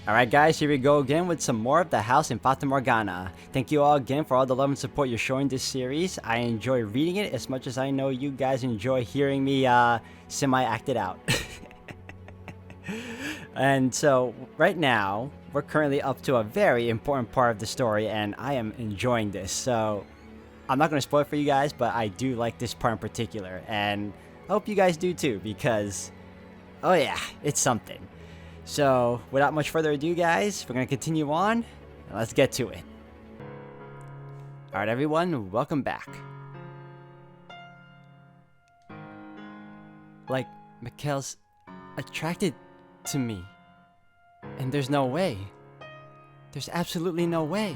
Alright guys, here we go again with some more of the house in Fata Morgana. Thank you all again for all the love and support you're showing this series. I enjoy reading it as much as I know you guys enjoy hearing me semi-act it out. And so, right now, we're currently up to a very important part of the story and I am enjoying this. So, I'm not going to spoil it for you guys, but I do like this part in particular. And I hope you guys do too, because, oh yeah, it's something. So, without much further ado, guys, we're going to continue on, and let's get to it. Alright everyone, welcome back. Like, Mikhail's attracted to me. And there's no way. There's absolutely no way.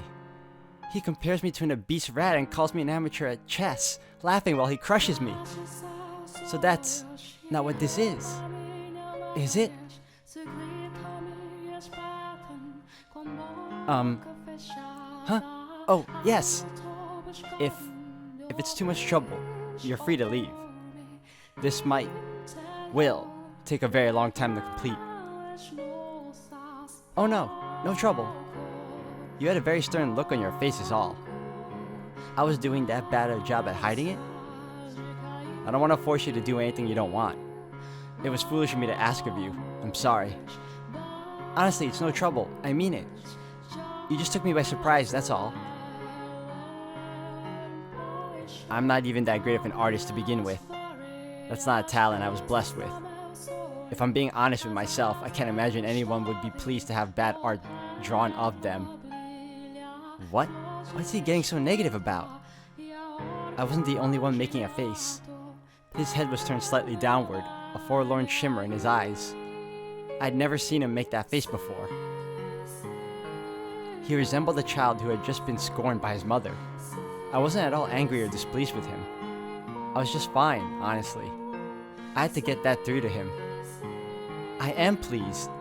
He compares me to an obese rat and calls me an amateur at chess, laughing while he crushes me. So that's not what this is it? Huh? Oh, yes. If it's too much trouble, you're free to leave. This will take a very long time to complete. Oh no, no trouble. You had a very stern look on your face is all. I was doing that bad a job at hiding it? I don't want to force you to do anything you don't want. It was foolish of me to ask of you. I'm sorry. Honestly, it's no trouble. I mean it. You just took me by surprise, that's all. I'm not even that great of an artist to begin with. That's not a talent I was blessed with. If I'm being honest with myself, I can't imagine anyone would be pleased to have bad art drawn of them. What? What's he getting so negative about? I wasn't the only one making a face. His head was turned slightly downward, a forlorn shimmer in his eyes. I'd never seen him make that face before. He resembled a child who had just been scorned by his mother. I wasn't at all angry or displeased with him. I was just fine, honestly. I had to get that through to him. I am pleased.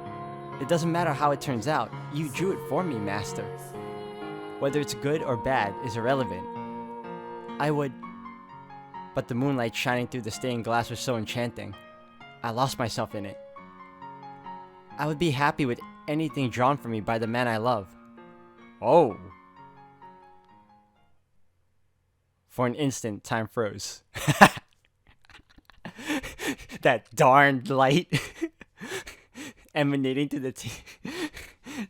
It doesn't matter how it turns out. You drew it for me, Master. Whether it's good or bad is irrelevant. But the moonlight shining through the stained glass was so enchanting. I lost myself in it. I would be happy with anything drawn for me by the man I love. Oh. For an instant, time froze. That darned light emanating to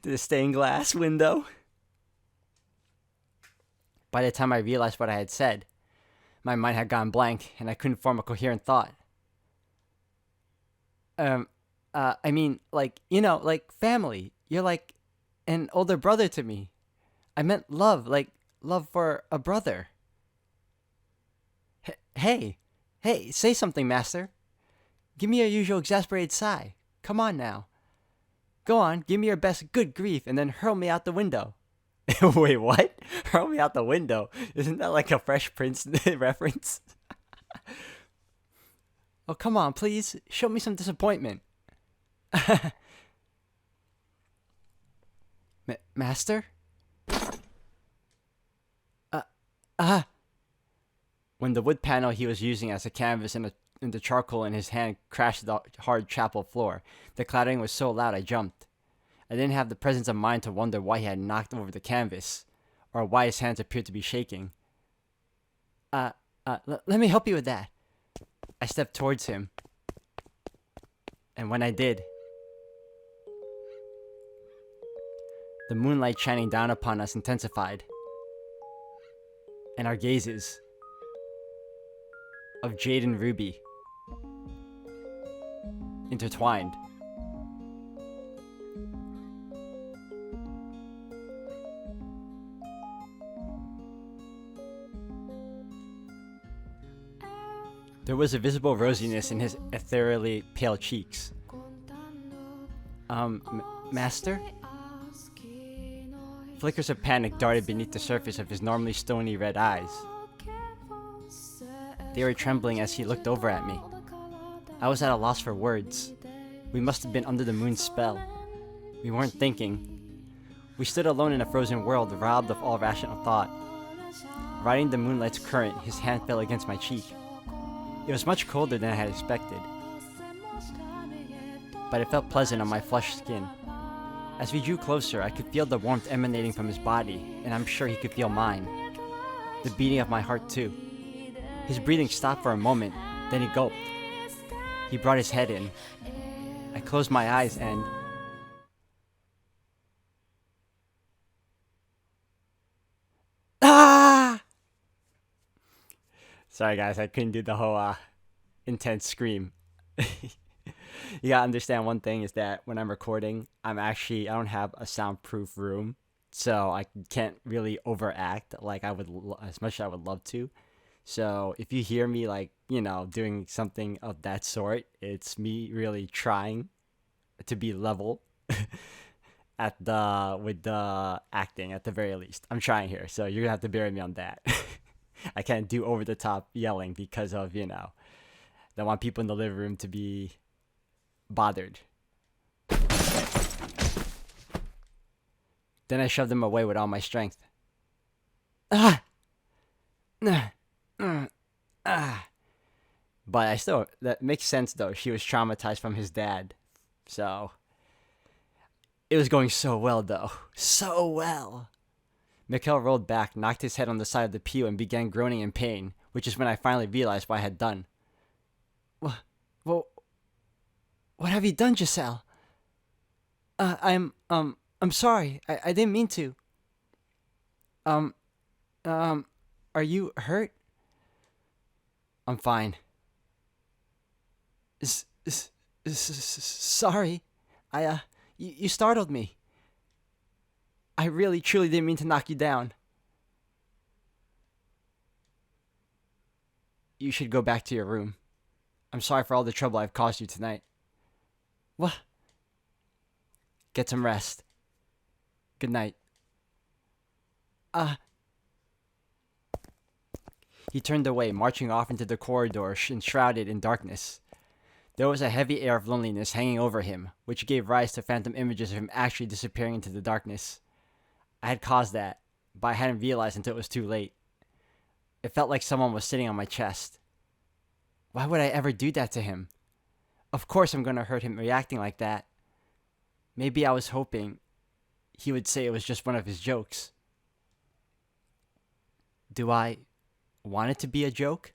the stained glass window. By the time I realized what I had said, my mind had gone blank and I couldn't form a coherent thought. I mean, like family. You're like an older brother to me. I meant love, like love for a brother. Hey, say something, Master. Give me your usual exasperated sigh. Come on now. Go on, give me your best good grief and then hurl me out the window. Wait, what? Hurl me out the window? Isn't that like a Fresh Prince reference? Oh, come on, please. Show me some disappointment. Master? When the wood panel he was using as a canvas and the charcoal in his hand crashed the hard chapel floor, the clattering was so loud I jumped. I didn't have the presence of mind to wonder why he had knocked over the canvas, or why his hands appeared to be shaking. Let me help you with that. I stepped towards him, and when I did, the moonlight shining down upon us intensified, and our gazes of jade and ruby intertwined. There was a visible rosiness in his ethereally pale cheeks. Master? Flickers of panic darted beneath the surface of his normally stony red eyes. They were trembling as he looked over at me. I was at a loss for words. We must have been under the moon's spell. We weren't thinking. We stood alone in a frozen world, robbed of all rational thought. Riding the moonlight's current, his hand fell against my cheek. It was much colder than I had expected, but it felt pleasant on my flushed skin. As we drew closer, I could feel the warmth emanating from his body, and I'm sure he could feel mine. The beating of my heart too. His breathing stopped for a moment, then he gulped. He brought his head in. I closed my eyes and... Ah! Sorry guys, I couldn't do the whole intense scream. You gotta understand one thing is that when I'm recording, I don't have a soundproof room, so I can't really overact like I would, as much as I would love to. So if you hear me doing something of that sort, it's me really trying to be level with the acting at the very least. I'm trying here, so you're gonna have to bear with me on that. I can't do over the top yelling because of I want people in the living room to be bothered. Then I shoved him away with all my strength. Ah! But that makes sense though. She was traumatized from his dad. So, it was going so well though. So well. Mikhail rolled back, knocked his head on the side of the pew, and began groaning in pain, which is when I finally realized what I had done. Well, what have you done, Giselle? I'm sorry. I didn't mean to. Are you hurt? I'm fine. Sorry. You startled me. I really, truly didn't mean to knock you down. You should go back to your room. I'm sorry for all the trouble I've caused you tonight. What? Get some rest. Good night. He turned away, marching off into the corridor, enshrouded in darkness. There was a heavy air of loneliness hanging over him, which gave rise to phantom images of him actually disappearing into the darkness. I had caused that, but I hadn't realized until it was too late. It felt like someone was sitting on my chest. Why would I ever do that to him? Of course I'm going to hurt him reacting like that. Maybe I was hoping he would say it was just one of his jokes. Do I want it to be a joke?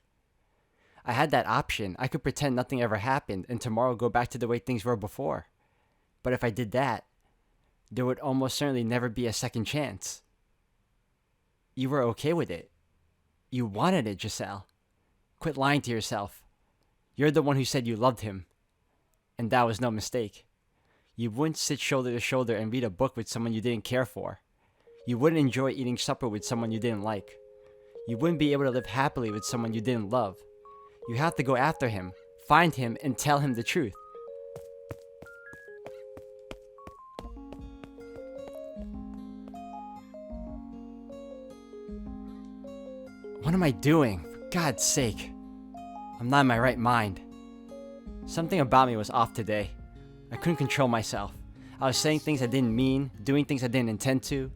I had that option. I could pretend nothing ever happened and tomorrow go back to the way things were before. But if I did that, there would almost certainly never be a second chance. You were okay with it. You wanted it, Giselle. Quit lying to yourself. You're the one who said you loved him. And that was no mistake. You wouldn't sit shoulder to shoulder and read a book with someone you didn't care for. You wouldn't enjoy eating supper with someone you didn't like. You wouldn't be able to live happily with someone you didn't love. You have to go after him, find him, and tell him the truth. What am I doing? For God's sake. I'm not in my right mind. Something about me was off today. I couldn't control myself. I was saying things I didn't mean, doing things I didn't intend to.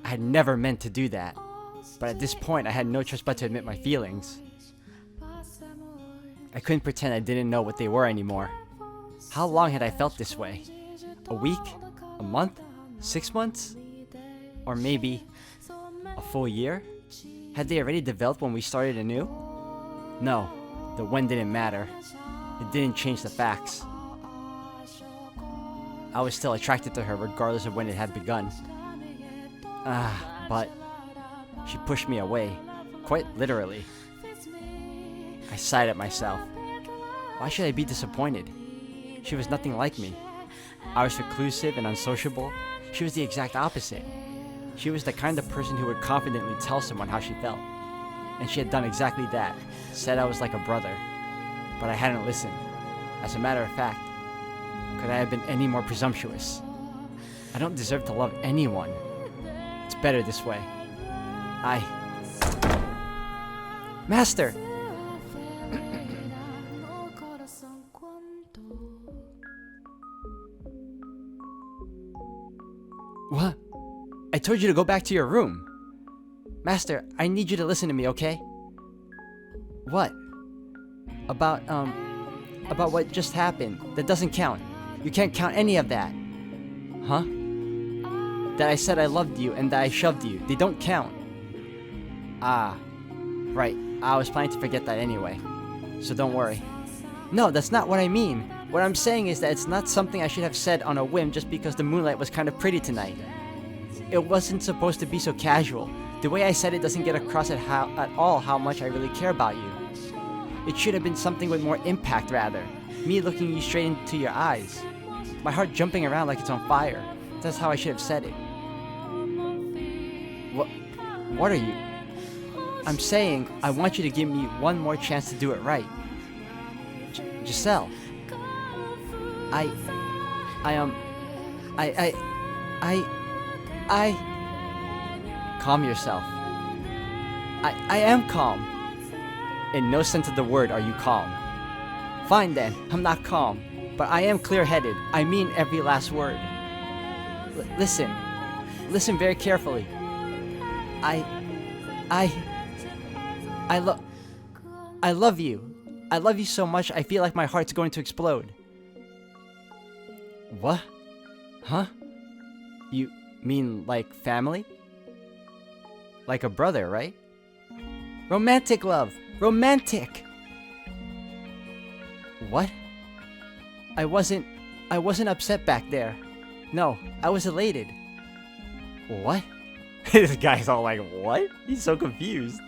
I had never meant to do that. But at this point, I had no choice but to admit my feelings. I couldn't pretend I didn't know what they were anymore. How long had I felt this way? A week? A month? 6 months? Or maybe a full year? Had they already developed when we started anew? No, the when didn't matter. It didn't change the facts. I was still attracted to her regardless of when it had begun. But she pushed me away, quite literally. I sighed at myself. Why should I be disappointed? She was nothing like me. I was reclusive and unsociable. She was the exact opposite. She was the kind of person who would confidently tell someone how she felt. And she had done exactly that, said I was like a brother. But I hadn't listened. As a matter of fact, could I have been any more presumptuous? I don't deserve to love anyone. It's better this way. Master! What? I told you to go back to your room. Master, I need you to listen to me, okay? What? About what just happened. That doesn't count. You can't count any of that. Huh? That I said I loved you and that I shoved you. They don't count. Ah, right. I was planning to forget that anyway. So don't worry. No, that's not what I mean. What I'm saying is that it's not something I should have said on a whim just because the moonlight was kind of pretty tonight. It wasn't supposed to be so casual. The way I said it doesn't get across at all how much I really care about you. It should have been something with more impact, rather. Me looking you straight into your eyes. My heart jumping around like it's on fire. That's how I should have said it. What are you? I'm saying I want you to give me one more chance to do it right. Giselle. Calm yourself. I am calm. In no sense of the word are you calm. Fine then, I'm not calm, but I am clear-headed. I mean every last word. Listen very carefully. I love you. I love you so much I feel like my heart's going to explode. What? Huh? You mean like family? Like a brother, right? Romantic love! Romantic! What? I wasn't upset back there. No, I was elated. What? This guy's all like, what? He's so confused.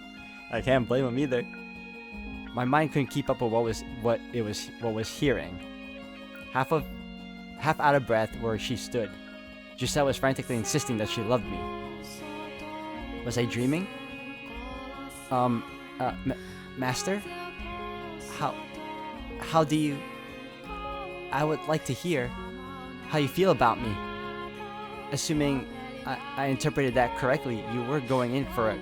I can't blame him either. My mind couldn't keep up with what was hearing. Half out of breath where she stood. Giselle was frantically insisting that she loved me. Was I dreaming? Master? How do you... I would like to hear how you feel about me. Assuming I interpreted that correctly, you were going in for a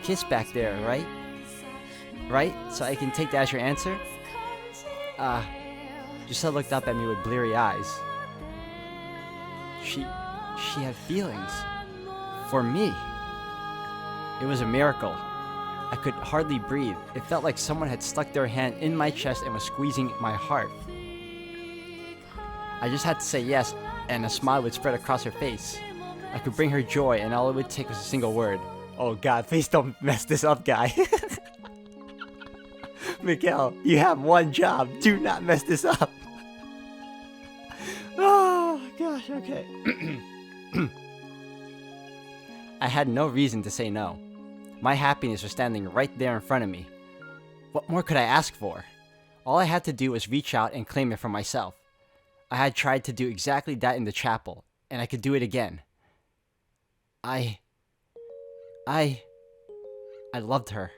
kiss back there, right? Right? So I can take that as your answer? Giselle looked up at me with bleary eyes. She had feelings. For me. It was a miracle. I could hardly breathe. It felt like someone had stuck their hand in my chest and was squeezing my heart. I just had to say yes, and a smile would spread across her face. I could bring her joy, and all it would take was a single word. Oh God, please don't mess this up, guy. Miguel, you have one job. Do not mess this up. Oh, gosh, okay. I had no reason to say no. My happiness was standing right there in front of me. What more could I ask for? All I had to do was reach out and claim it for myself. I had tried to do exactly that in the chapel, and I could do it again. I loved her.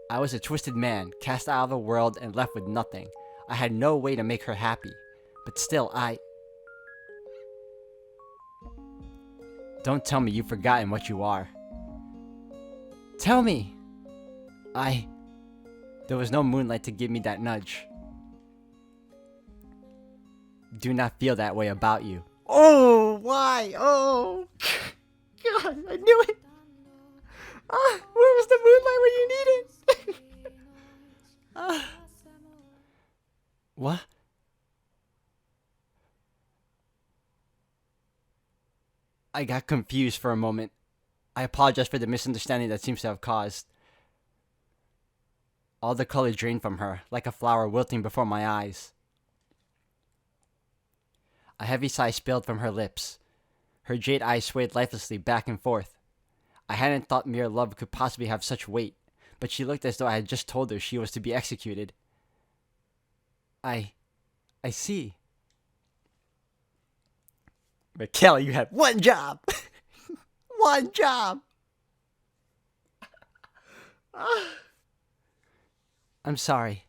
I was a twisted man, cast out of the world and left with nothing. I had no way to make her happy. But still, Don't tell me you've forgotten what you are. Tell me! There was no moonlight to give me that nudge. Do not feel that way about you. Oh, why? Oh, God, I knew it! Where was the moonlight when you needed it? What? I got confused for a moment. I apologize for the misunderstanding that seems to have caused. All the color drained from her, like a flower wilting before my eyes. A heavy sigh spilled from her lips. Her jade eyes swayed lifelessly back and forth. I hadn't thought mere love could possibly have such weight, but she looked as though I had just told her she was to be executed. I see. But Kelly, you had one job! One job! I'm sorry.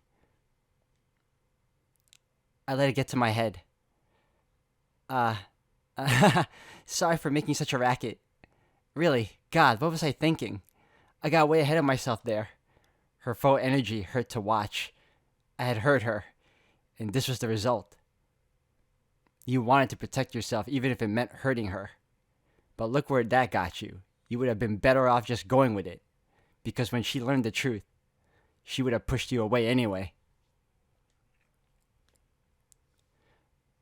I let it get to my head. Sorry for making such a racket. Really, God, what was I thinking? I got way ahead of myself there. Her faux energy hurt to watch. I had hurt her, and this was the result. You wanted to protect yourself even if it meant hurting her. But look where that got you. You would have been better off just going with it. Because when she learned the truth, she would have pushed you away anyway.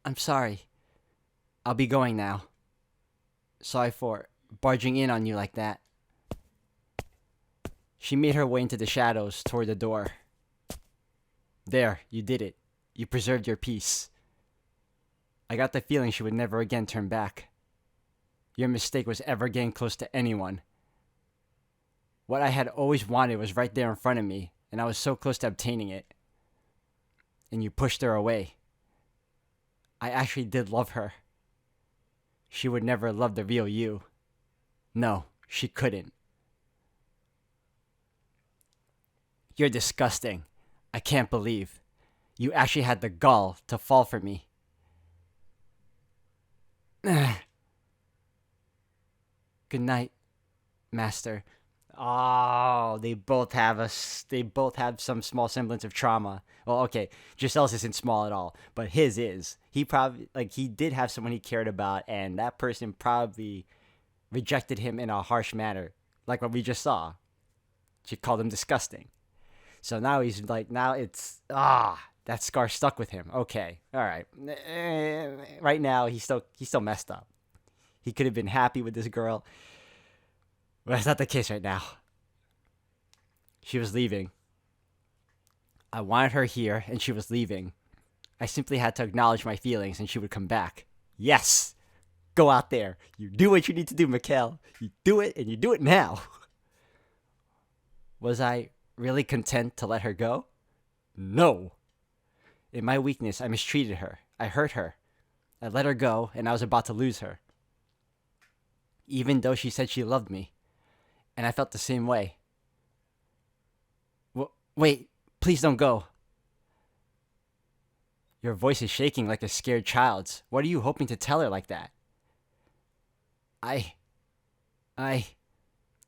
I'm sorry. I'll be going now. Sorry for barging in on you like that. She made her way into the shadows toward the door. There, you did it. You preserved your peace. I got the feeling she would never again turn back. Your mistake was ever getting close to anyone. What I had always wanted was right there in front of me, and I was so close to obtaining it. And you pushed her away. I actually did love her. She would never love the real you. No, she couldn't. You're disgusting. I can't believe. You actually had the gall to fall for me. Good night, Master. Oh, they both have some small semblance of trauma. Well, okay, Giselle's isn't small at all, but his is. He did have someone he cared about, and that person probably rejected him in a harsh manner, like what we just saw. She called him disgusting. So now that scar stuck with him. Okay, all right. Right now, he's still messed up. He could have been happy with this girl. But that's not the case right now. She was leaving. I wanted her here, and she was leaving. I simply had to acknowledge my feelings, and she would come back. Yes! Go out there. You do what you need to do, Mikkel. You do it, and you do it now. Was I really content to let her go? No. In my weakness, I mistreated her. I hurt her. I let her go, and I was about to lose her. Even though she said she loved me. And I felt the same way. Wait, please don't go. Your voice is shaking like a scared child's. What are you hoping to tell her like that?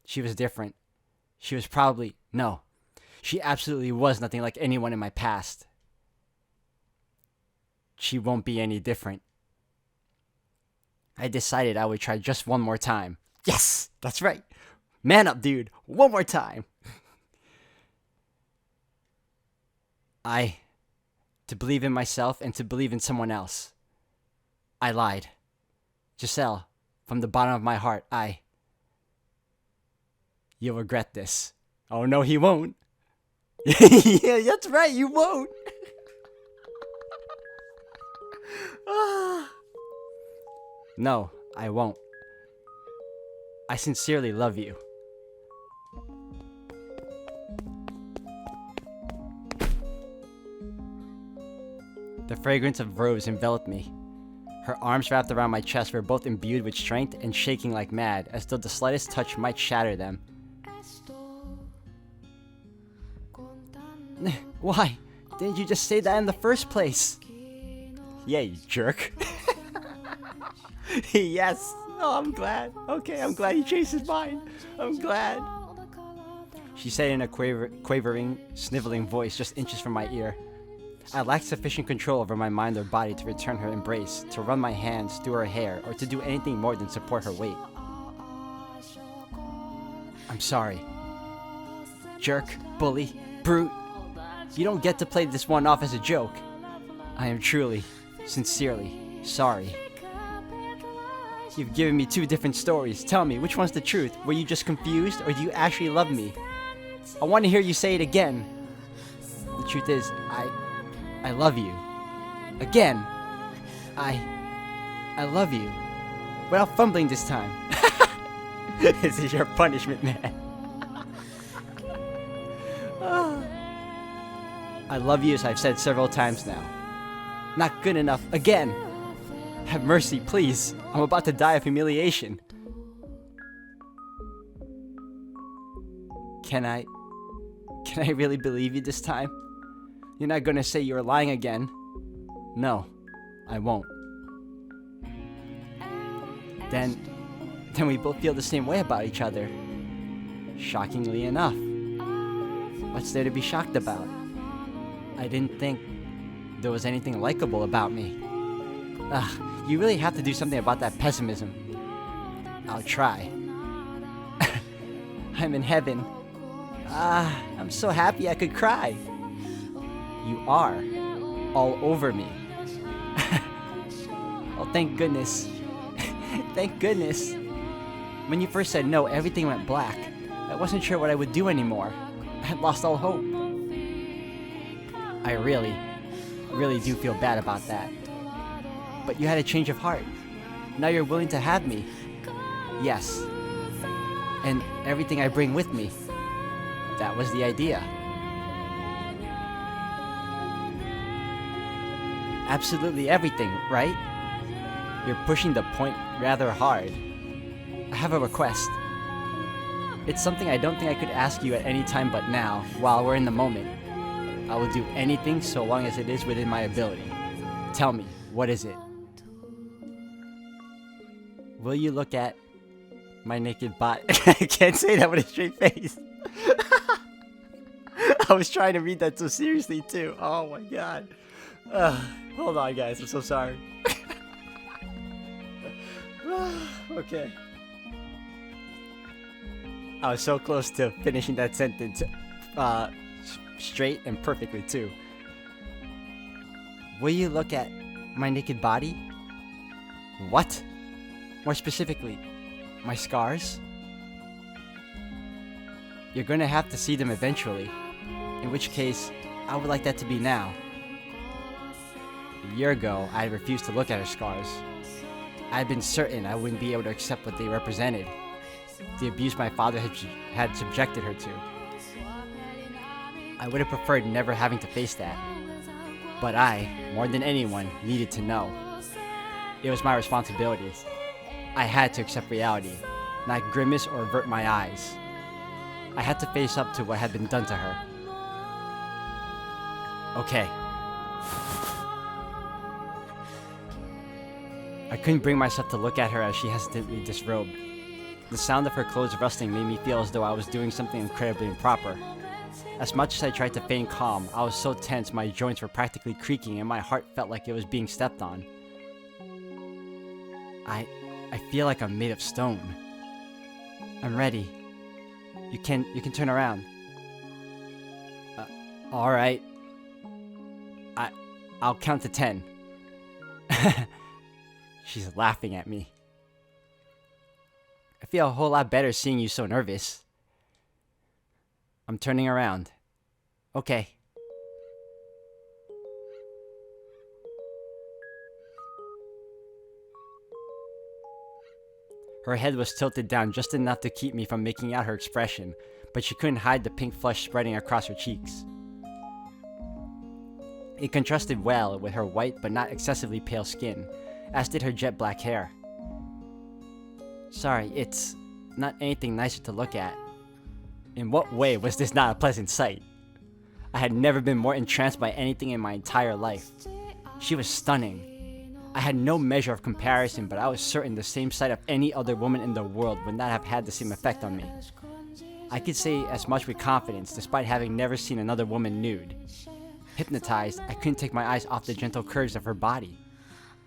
She was different. She was probably, no. She absolutely was nothing like anyone in my past. She won't be any different. I decided I would try just one more time. Yes, that's right. Man up, dude. One more time. To believe in myself and to believe in someone else. I lied. Giselle, from the bottom of my heart, You'll regret this. Oh, no, he won't. Yeah, that's right, you won't. No, I won't. I sincerely love you. The fragrance of rose enveloped me. Her arms wrapped around my chest were both imbued with strength and shaking like mad, as though the slightest touch might shatter them. Why? Didn't you just say that in the first place? Yeah, you jerk. Yes. Oh, I'm glad. Okay, I'm glad he changed his mind. I'm glad. She said in a quavering, sniveling voice just inches from my ear. I lacked sufficient control over my mind or body to return her embrace, to run my hands through her hair, or to do anything more than support her weight. I'm sorry. Jerk, bully, brute. You don't get to play this one off as a joke. I am truly, sincerely sorry. You've given me two different stories. Tell me, which one's the truth? Were you just confused, or do you actually love me? I want to hear you say it again. The truth is, I love you. Again. I love you. Without fumbling this time. This is your punishment, man. I love you as I've said several times now. Not good enough. Again. Have mercy, please. I'm about to die of humiliation. Can I really believe you this time? You're not gonna say you're lying again. No, I won't. Then we both feel the same way about each other. Shockingly enough. What's there to be shocked about? I didn't think there was anything likable about me. Ugh, you really have to do something about that pessimism. I'll try. I'm in heaven. I'm so happy I could cry. You are. All over me. Oh, thank goodness. Thank goodness. When you first said no, everything went black. I wasn't sure what I would do anymore. I had lost all hope. I really do feel bad about that. But you had a change of heart. Now you're willing to have me. Yes. And everything I bring with me. That was the idea. Absolutely everything, right? You're pushing the point rather hard. I have a request. It's something I don't think I could ask you at any time but now, while we're in the moment. I will do anything so long as it is within my ability. Tell me, what is it? Will you look at my naked body? I can't say that with a straight face. I was trying to read that so seriously too. Oh my god. Hold on guys, I'm so sorry. Okay. I was so close to finishing that sentence straight and perfectly too. Will you look at my naked body? What? More specifically, my scars? You're gonna have to see them eventually, in which case, I would like that to be now. A year ago, I refused to look at her scars. I had been certain I wouldn't be able to accept what they represented, the abuse my father had subjected her to. I would have preferred never having to face that, but I, more than anyone, needed to know. It was my responsibility. I had to accept reality, not grimace or avert my eyes. I had to face up to what had been done to her. Okay. I couldn't bring myself to look at her as she hesitantly disrobed. The sound of her clothes rustling made me feel as though I was doing something incredibly improper. As much as I tried to feign calm, I was so tense my joints were practically creaking and my heart felt like it was being stepped on. I feel like I'm made of stone. I'm ready. You can turn around. All right. I'll count to 10. She's laughing at me. I feel a whole lot better seeing you so nervous. I'm turning around. Okay. Her head was tilted down just enough to keep me from making out her expression, but she couldn't hide the pink flush spreading across her cheeks. It contrasted well with her white but not excessively pale skin, as did her jet black hair. Sorry, it's not anything nicer to look at. In what way was this not a pleasant sight? I had never been more entranced by anything in my entire life. She was stunning. I had no measure of comparison, but I was certain the same sight of any other woman in the world would not have had the same effect on me. I could say as much with confidence, despite having never seen another woman nude. Hypnotized, I couldn't take my eyes off the gentle curves of her body.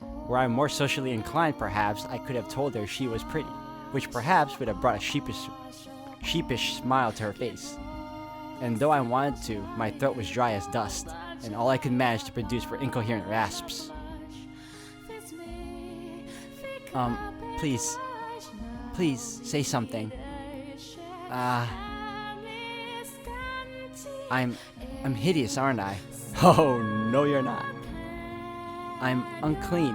Were I more socially inclined, perhaps, I could have told her she was pretty, which perhaps would have brought a sheepish smile to her face. And though I wanted to, my throat was dry as dust, and all I could manage to produce were incoherent rasps. Please, say something. I'm hideous, aren't I? Oh, no you're not. I'm unclean.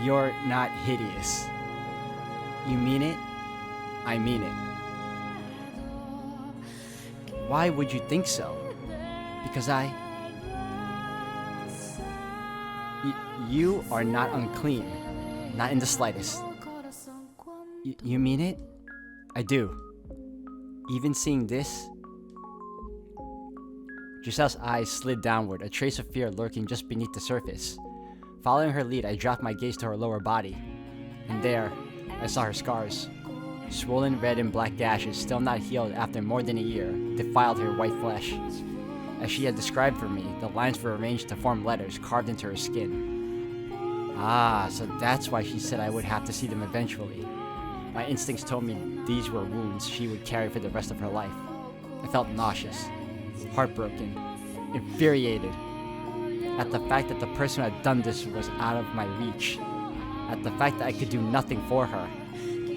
You're not hideous. You mean it? I mean it. Why would you think so? Because you are not unclean. Not in the slightest. You mean it? I do. Even seeing this? Giselle's eyes slid downward, a trace of fear lurking just beneath the surface. Following her lead, I dropped my gaze to her lower body. And there, I saw her scars. Swollen red and black gashes, still not healed after more than a year, defiled her white flesh. As she had described for me, the lines were arranged to form letters carved into her skin. Ah, so that's why she said I would have to see them eventually. My instincts told me these were wounds she would carry for the rest of her life. I felt nauseous, heartbroken, infuriated at the fact that the person who had done this was out of my reach, at the fact that I could do nothing for her.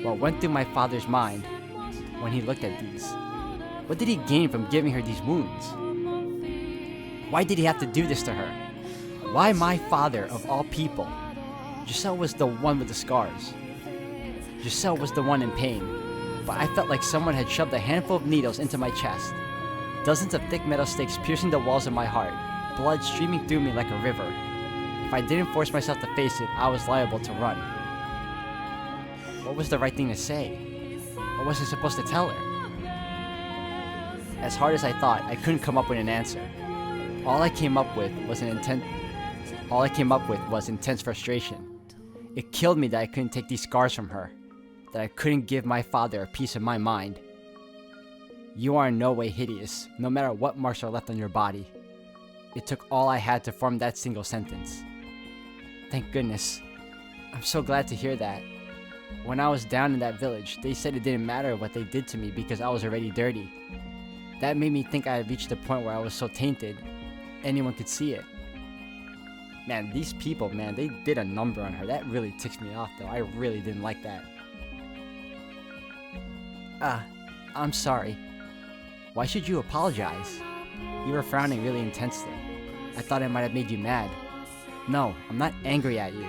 What went through my father's mind when he looked at these? What did he gain from giving her these wounds? Why did he have to do this to her? Why my father, of all people? Giselle was the one with the scars. Giselle was the one in pain, but I felt like someone had shoved a handful of needles into my chest. Dozens of thick metal stakes piercing the walls of my heart, blood streaming through me like a river. If I didn't force myself to face it, I was liable to run. What was the right thing to say? What was I supposed to tell her? As hard as I thought, I couldn't come up with an answer. All I came up with was intense frustration. It killed me that I couldn't take these scars from her, that I couldn't give my father a piece of my mind. You are in no way hideous, no matter what marks are left on your body. It took all I had to form that single sentence. Thank goodness. I'm so glad to hear that. When I was down in that village, they said it didn't matter what they did to me because I was already dirty. That made me think I had reached the point where I was so tainted, anyone could see it. Man, these people, man, they did a number on her. That really ticks me off, though. I really didn't like that. I'm sorry. Why should you apologize? You were frowning really intensely. I thought I might have made you mad. No, I'm not angry at you.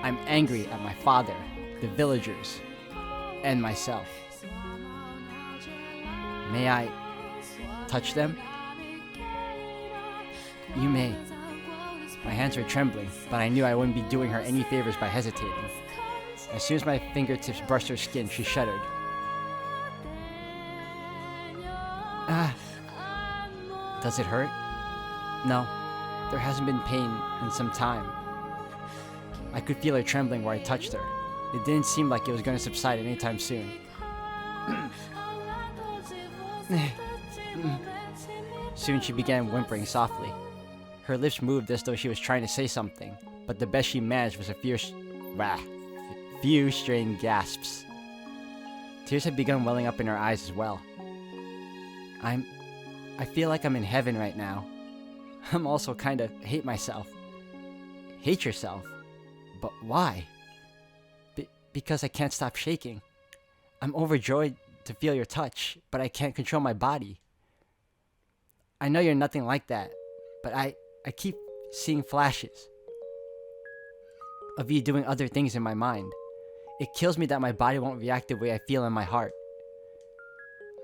I'm angry at my father, the villagers, and myself. May I touch them? You may. My hands were trembling, but I knew I wouldn't be doing her any favors by hesitating. As soon as my fingertips brushed her skin, she shuddered. Does it hurt? No, there hasn't been pain in some time. I could feel her trembling where I touched her. It didn't seem like it was going to subside anytime soon. Soon she began whimpering softly. Her lips moved as though she was trying to say something, but the best she managed was a few strained gasps. Tears had begun welling up in her eyes as well. I feel like I'm in heaven right now. I'm also kind of hate myself. Hate yourself? But why? Because I can't stop shaking. I'm overjoyed to feel your touch, but I can't control my body. I know you're nothing like that, but I keep seeing flashes of you doing other things in my mind. It kills me that my body won't react the way I feel in my heart.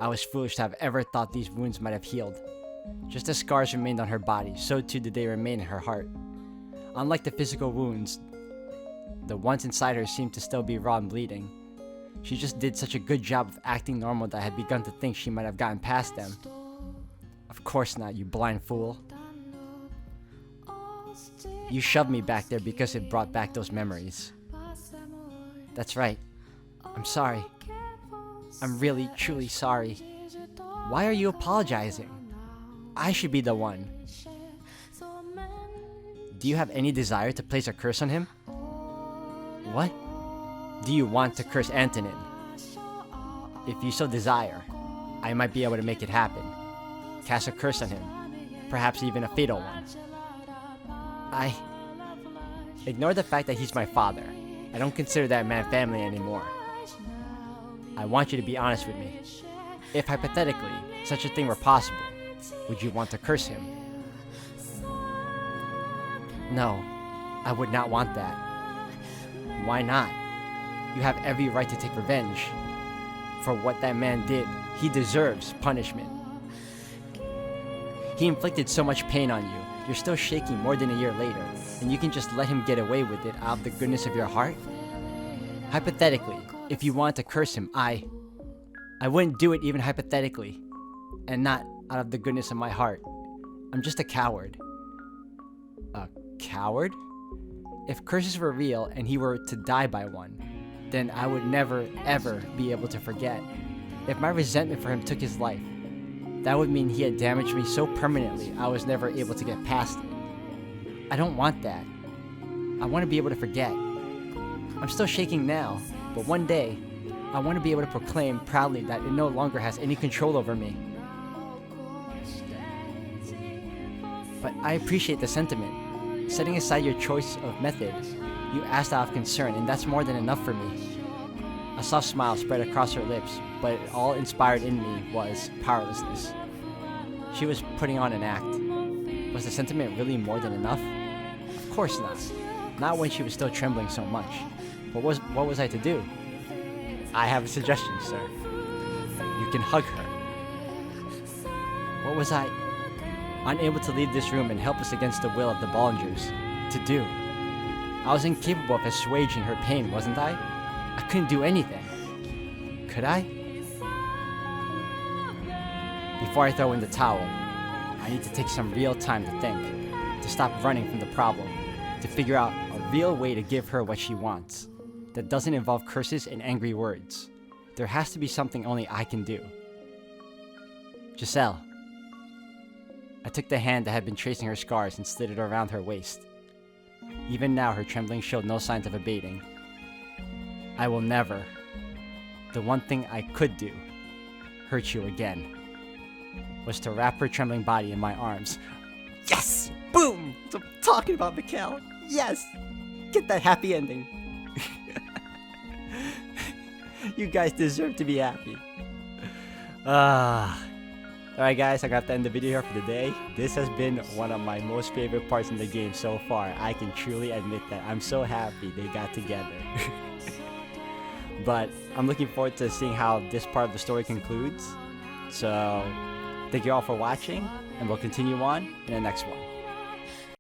I was foolish to have ever thought these wounds might have healed. Just as scars remained on her body, so too did they remain in her heart. Unlike the physical wounds, the ones inside her seemed to still be raw and bleeding. She just did such a good job of acting normal that I had begun to think she might have gotten past them. Of course not, you blind fool. You shoved me back there because it brought back those memories. That's right. I'm sorry. I'm really, truly sorry. Why are you apologizing? I should be the one. Do you have any desire to place a curse on him? What? Do you want to curse Antonin? If you so desire, I might be able to make it happen. Cast a curse on him. Perhaps even a fatal one. Ignore the fact that he's my father. I don't consider that man family anymore. I want you to be honest with me. If hypothetically such a thing were possible, would you want to curse him? No, I would not want that. Why not? You have every right to take revenge. For what that man did, he deserves punishment. He inflicted so much pain on you, you're still shaking more than a year later, and you can just let him get away with it out of the goodness of your heart? Hypothetically, if you wanted to curse him, I wouldn't do it even hypothetically, and not out of the goodness of my heart. I'm just a coward. A coward? If curses were real and he were to die by one, then I would never, ever be able to forget. If my resentment for him took his life, that would mean he had damaged me so permanently I was never able to get past it. I don't want that. I want to be able to forget. I'm still shaking now, but one day, I want to be able to proclaim proudly that it no longer has any control over me. But I appreciate the sentiment. Setting aside your choice of method, you asked out of concern, and that's more than enough for me. A soft smile spread across her lips, but all inspired in me was powerlessness. She was putting on an act. Was the sentiment really more than enough? Of course not. Not when she was still trembling so much. But what was I to do? I have a suggestion, sir. You can hug her. What was I, unable to leave this room and helpless against the will of the Bollingers, to do? I was incapable of assuaging her pain, wasn't I? I couldn't do anything. Could I? Before I throw in the towel, I need to take some real time to think, to stop running from the problem, to figure out a real way to give her what she wants, that doesn't involve curses and angry words. There has to be something only I can do. Giselle. I took the hand that had been tracing her scars and slid it around her waist. Even now, her trembling showed no signs of abating. I will never, the one thing I could do, hurt you again, was to wrap her trembling body in my arms. Yes! Boom! That's what I'm talking about, Mikhail. Yes! Get that happy ending. You guys deserve to be happy. Alright guys, I got to end the video here for the day. This has been one of my most favorite parts in the game so far. I can truly admit that. I'm so happy they got together. But I'm looking forward to seeing how this part of the story concludes. So, thank you all for watching, and we'll continue on in the next one.